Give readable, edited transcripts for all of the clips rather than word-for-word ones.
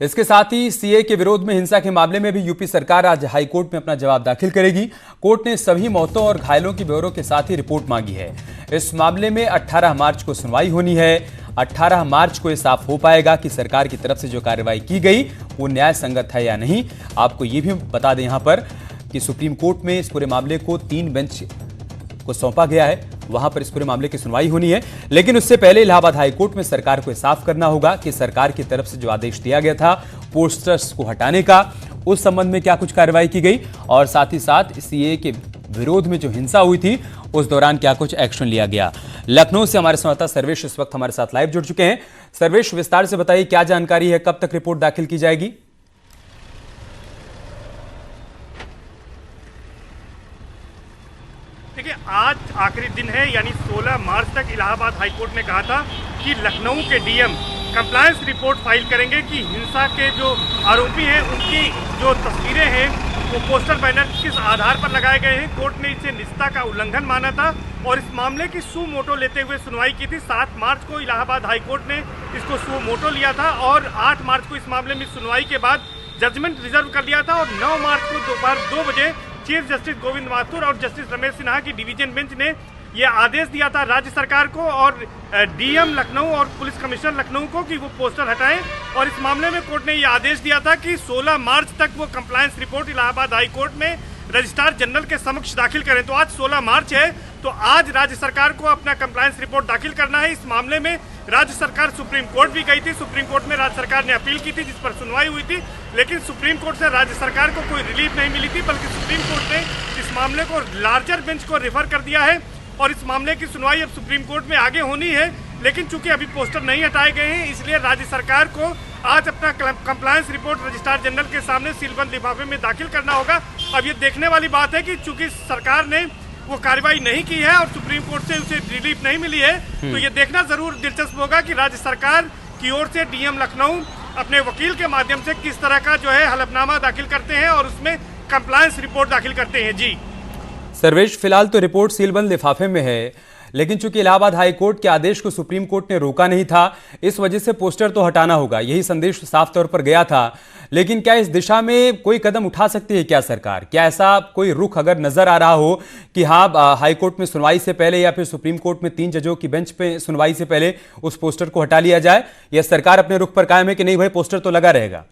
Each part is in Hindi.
इसके साथ ही सीए के विरोध में हिंसा के मामले में भी यूपी सरकार आज हाईकोर्ट में अपना जवाब दाखिल करेगी। कोर्ट ने सभी मौतों और घायलों के ब्यौरों के साथ ही रिपोर्ट मांगी है। इस मामले में 18 मार्च को सुनवाई होनी है। 18 मार्च को यह साफ हो पाएगा कि सरकार की तरफ से जो कार्रवाई की गई वो न्याय संगत है या नहीं। आपको ये भी बता दें यहाँ पर कि सुप्रीम कोर्ट में इस पूरे मामले को 3 बेंच को सौंपा गया है, वहां पर इस पूरे मामले की सुनवाई होनी है। लेकिन उससे पहले इलाहाबाद हाईकोर्ट में सरकार को साफ करना होगा कि सरकार की तरफ से जो आदेश दिया गया था पोस्टर्स को हटाने का, उस संबंध में क्या कुछ कार्रवाई की गई और साथ ही साथ सीए के विरोध में जो हिंसा हुई थी उस दौरान क्या कुछ एक्शन लिया गया। लखनऊ से हमारे संवाददाता सर्वेश इस वक्त हमारे साथ लाइव जुड़ चुके हैं। सर्वेश, विस्तार से बताइए क्या जानकारी है, कब तक रिपोर्ट दाखिल की जाएगी? देखिए, आज आखिरी दिन है, यानी 16 मार्च तक इलाहाबाद हाईकोर्ट ने कहा था कि लखनऊ के डीएम कंप्लायंस रिपोर्ट फाइल करेंगे कि हिंसा के जो आरोपी हैं उनकी जो तस्वीरें हैं वो पोस्टर बैनर किस आधार पर लगाए गए हैं। कोर्ट ने इसे निजता का उल्लंघन माना था और इस मामले की सू मोटो लेते हुए सुनवाई की थी। 7 मार्च को इलाहाबाद हाईकोर्ट ने इसको सू मोटो लिया था और 8 मार्च को इस मामले में सुनवाई के बाद जजमेंट रिजर्व कर लिया था और 9 मार्च को दोपहर 2 बजे चीफ जस्टिस गोविंद माथुर और जस्टिस रमेश सिन्हा की डिवीजन बेंच ने यह आदेश दिया था राज्य सरकार को और डीएम लखनऊ और पुलिस कमिश्नर लखनऊ को कि वो पोस्टर हटाएं। और इस मामले में कोर्ट ने यह आदेश दिया था कि 16 मार्च तक वो compliance report Allahabad high court में रजिस्ट्रार जनरल के समक्ष दाखिल करें। तो आज 16 मार्च है, तो आज राज्य सरकार को अपना कंप्लायंस रिपोर्ट दाखिल करना है। इस मामले में राज्य सरकार सुप्रीम कोर्ट भी गई थी। सुप्रीम कोर्ट में राज्य सरकार ने अपील की थी जिस पर सुनवाई हुई थी, लेकिन सुप्रीम कोर्ट से राज्य सरकार को कोई रिलीफ नहीं मिली थी, बल्कि सुप्रीम कोर्ट ने इस मामले को लार्जर बेंच को रेफर कर दिया है और इस मामले की सुनवाई अब सुप्रीम कोर्ट में आगे होनी है। लेकिन चूंकि अभी पोस्टर नहीं हटाए गए हैं, इसलिए राज्य सरकार को आज अपना कंप्लायंस रिपोर्ट रजिस्ट्रार जनरल के सामने सीलबंद लिफाफे में दाखिल करना होगा। अब ये देखने वाली बात है कि चूंकि सरकार ने वो कार्रवाई नहीं की है और सुप्रीम कोर्ट से उसे रिलीफ नहीं मिली है, तो ये देखना जरूर दिलचस्प होगा कि राज्य सरकार की ओर से डीएम लखनऊ अपने वकील के माध्यम से किस तरह का जो है हलफनामा दाखिल करते हैं और उसमें कंप्लायंस रिपोर्ट दाखिल करते हैं। जी सर्वेश, फिलहाल तो रिपोर्ट सीलबंद लिफाफे में है, लेकिन चूंकि इलाहाबाद हाई कोर्ट के आदेश को सुप्रीम कोर्ट ने रोका नहीं था, इस वजह से पोस्टर तो हटाना होगा, यही संदेश साफ तौर पर गया था। लेकिन क्या इस दिशा में कोई कदम उठा सकती है क्या सरकार? क्या ऐसा कोई रुख अगर नजर आ रहा हो कि हाँ हाई कोर्ट में सुनवाई से पहले या फिर सुप्रीम कोर्ट में 3 जजों की बेंच पे सुनवाई से पहले उस पोस्टर को हटा लिया जाए, या सरकार अपने रुख पर कायम है कि नहीं भाई पोस्टर तो लगा रहेगा?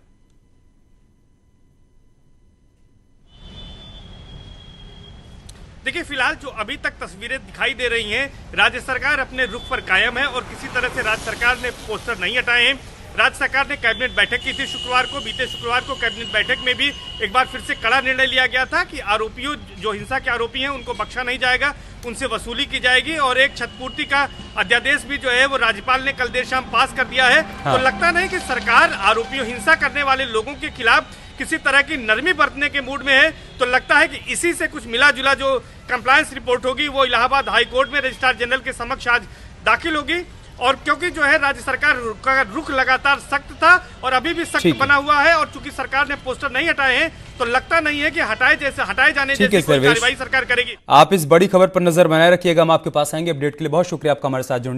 देखिए, फिलहाल जो अभी तक तस्वीरें दिखाई दे रही हैं, राज्य सरकार अपने रुख पर कायम है और किसी तरह से राज्य सरकार ने पोस्टर नहीं हटाए हैं। राज्य सरकार ने कैबिनेट बैठक की थी शुक्रवार को। बीते शुक्रवार को कैबिनेट बैठक में भी एक बार फिर से कड़ा निर्णय लिया गया था कि आरोपियों जो हिंसा के आरोपी हैं उनको बख्शा नहीं जाएगा, उनसे वसूली की जाएगी और एक क्षतिपूर्ति का अध्यादेश भी जो है वो राज्यपाल ने कल देर शाम पास कर दिया है। हाँ। तो लगता नहीं कि सरकार आरोपियों हिंसा करने वाले लोगों के खिलाफ किसी तरह की नरमी बरतने के मूड में है। तो लगता है कि इसी से कुछ मिला जुला जो कंप्लायंस रिपोर्ट होगी वो इलाहाबाद हाई कोर्ट में रजिस्ट्रार जनरल के समक्ष आज दाखिल होगी। और क्योंकि जो है राज्य सरकार का रुख लगातार सख्त था और अभी भी सख्त बना हुआ है और चूंकि सरकार ने पोस्टर नहीं हटाए हैं, तो लगता नहीं है कि हटाए जाने जैसी कोई कार्रवाई सरकार करेगी। आप इस बड़ी खबर पर नजर बनाए रखिएगा, हम आपके पास आएंगे अपडेट के लिए। बहुत शुक्रिया आपका हमारे साथ जुड़ने